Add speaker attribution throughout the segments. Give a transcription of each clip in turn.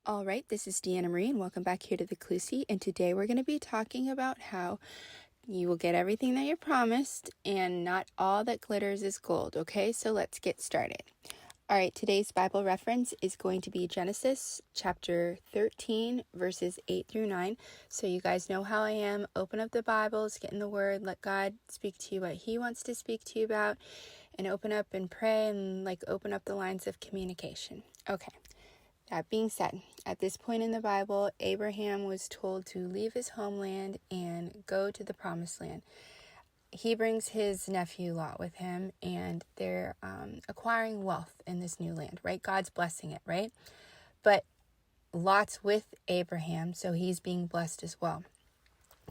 Speaker 1: All right, this is Deanna Marie, and welcome back here to the Clusie. And today we're going to be talking about how you will get everything that you're promised, and not all that glitters is gold. Okay, so let's get started. All right, today's Bible reference is going to be Genesis chapter 13, verses 8 through 9. So you guys know how I am. Open up the Bibles, get in the Word, let God speak to you what He wants to speak to you about, and open up and pray and open up the lines of communication. Okay. That being said, at this point in the Bible, Abraham was told to leave his homeland and go to the promised land. He brings his nephew Lot with him, and they're acquiring wealth in this new land, right? God's blessing it, right? But Lot's with Abraham, so he's being blessed as well.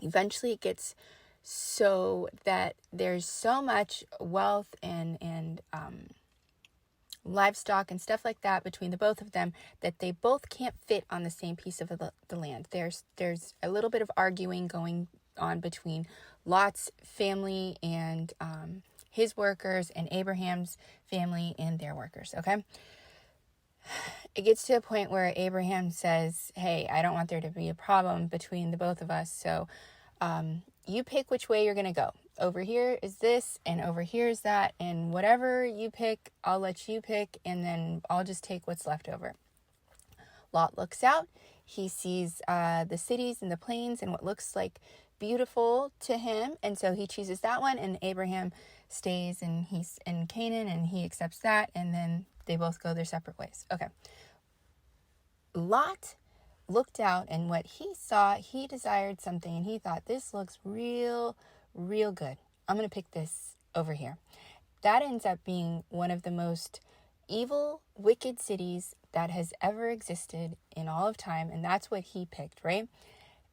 Speaker 1: Eventually, it gets so that there's so much wealth and livestock and stuff like that between the both of them that they both can't fit on the same piece of the land. There's a little bit of arguing going on between Lot's family and his workers, and Abraham's family and their workers. Okay, it gets to a point where Abraham says, hey, I don't want there to be a problem between the both of us, so you pick which way you're going to go. Over here is this, and over here is that, and whatever you pick, I'll let you pick, and then I'll just take what's left over. Lot looks out. He sees the cities and the plains and what looks like beautiful to him, and so he chooses that one, and Abraham stays, and he's in Canaan, and he accepts that, and then they both go their separate ways. Okay. Lot looked out, and what he saw, he desired something, and he thought, this looks real good. I'm going to pick this over here. That ends up being one of the most evil, wicked cities that has ever existed in all of time, and that's what he picked, right?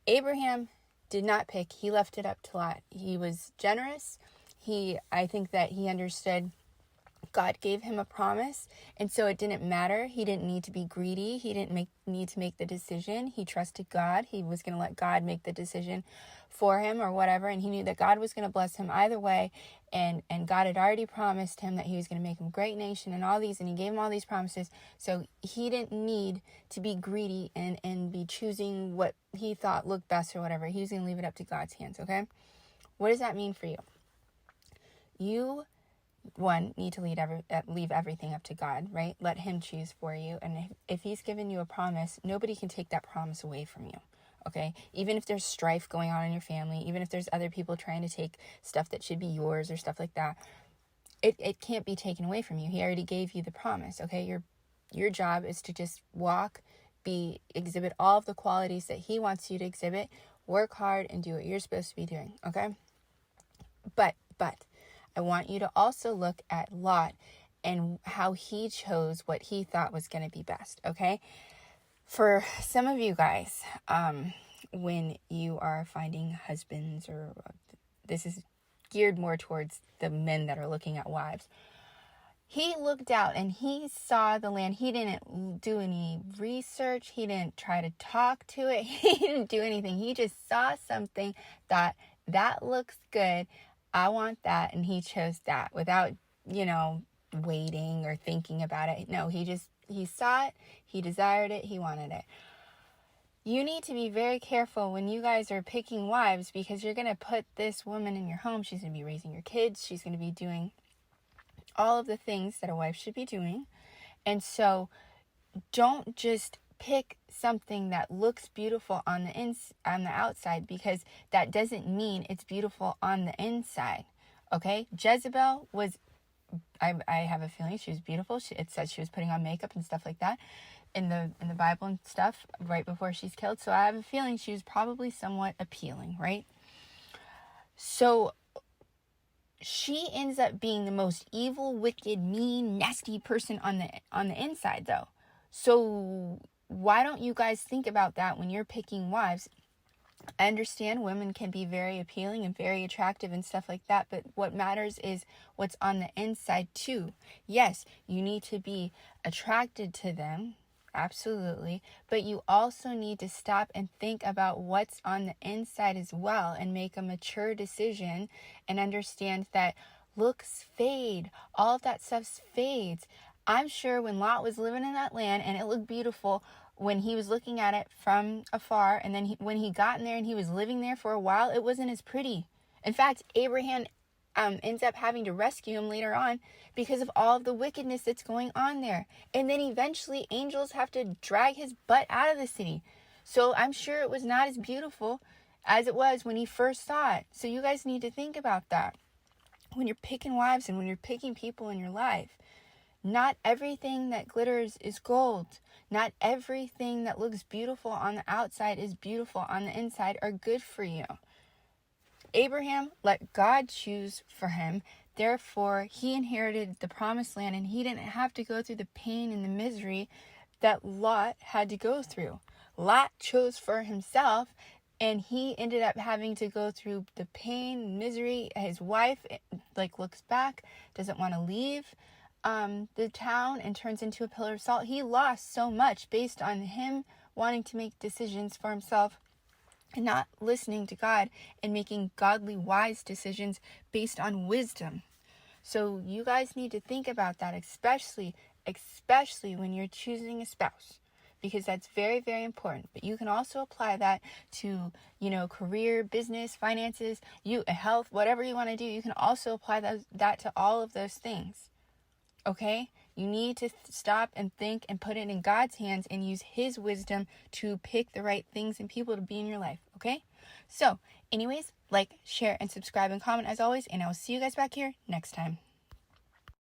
Speaker 1: Abraham did not pick. He left it up to Lot. He was generous. I think that he understood God gave him a promise, and so it didn't matter. He didn't need to be greedy. He didn't need to make the decision. He trusted God. He was going to let God make the decision for him or whatever, and he knew that God was going to bless him either way, and God had already promised him that he was going to make him a great nation and all these, and he gave him all these promises, so he didn't need to be greedy and be choosing what he thought looked best or whatever. He was going to leave it up to God's hands, okay? What does that mean for you? You need to leave everything up to God, right? Let him choose for you. And if he's given you a promise, nobody can take that promise away from you. Okay? Even if there's strife going on in your family, even if there's other people trying to take stuff that should be yours or stuff like that, it can't be taken away from you. He already gave you the promise. Okay? Your job is to just exhibit all of the qualities that he wants you to exhibit, work hard, and do what you're supposed to be doing. Okay? But I want you to also look at Lot and how he chose what he thought was going to be best, okay? For some of you guys, when you are finding husbands, or this is geared more towards the men that are looking at wives, he looked out and he saw the land. He didn't do any research. He didn't try to talk to it. He didn't do anything. He just saw something, thought, that looks good. I want that. And he chose that without, waiting or thinking about it. No, he saw it. He desired it. He wanted it. You need to be very careful when you guys are picking wives, because you're going to put this woman in your home. She's going to be raising your kids. She's going to be doing all of the things that a wife should be doing. And so don't just pick something that looks beautiful on the outside, because that doesn't mean it's beautiful on the inside. Okay? Jezebel was, I have a feeling she was beautiful. It says she was putting on makeup and stuff like that in the Bible and stuff right before she's killed. So I have a feeling she was probably somewhat appealing, right? So she ends up being the most evil, wicked, mean, nasty person on the inside, though. So why don't you guys think about that when you're picking wives? I understand women can be very appealing and very attractive and stuff like that, but what matters is what's on the inside too. Yes, you need to be attracted to them, absolutely, but you also need to stop and think about what's on the inside as well, and make a mature decision and understand that looks fade. All of that stuff fades. I'm sure when Lot was living in that land and it looked beautiful, when he was looking at it from afar, and then when he got in there and he was living there for a while, it wasn't as pretty. In fact, Abraham ends up having to rescue him later on because of all of the wickedness that's going on there. And then eventually angels have to drag his butt out of the city. So I'm sure it was not as beautiful as it was when he first saw it. So you guys need to think about that when you're picking wives and when you're picking people in your life. Not everything that glitters is gold. Not everything that looks beautiful on the outside is beautiful on the inside or good for you. Abraham let God choose for him. Therefore, he inherited the promised land, and he didn't have to go through the pain and the misery that Lot had to go through. Lot chose for himself, and he ended up having to go through the pain, misery. His wife, looks back, doesn't want to leave the town, and turns into a pillar of salt. He lost so much based on him wanting to make decisions for himself and not listening to God and making godly, wise decisions based on wisdom. So you guys need to think about that, especially when you're choosing a spouse, because that's very, very important. But you can also apply that to, career, business, finances, health, whatever you want to do. You can also apply that to all of those things. Okay? You need to stop and think and put it in God's hands and use his wisdom to pick the right things and people to be in your life. Okay? So, anyways, like, share, and subscribe and comment as always. And I will see you guys back here next time.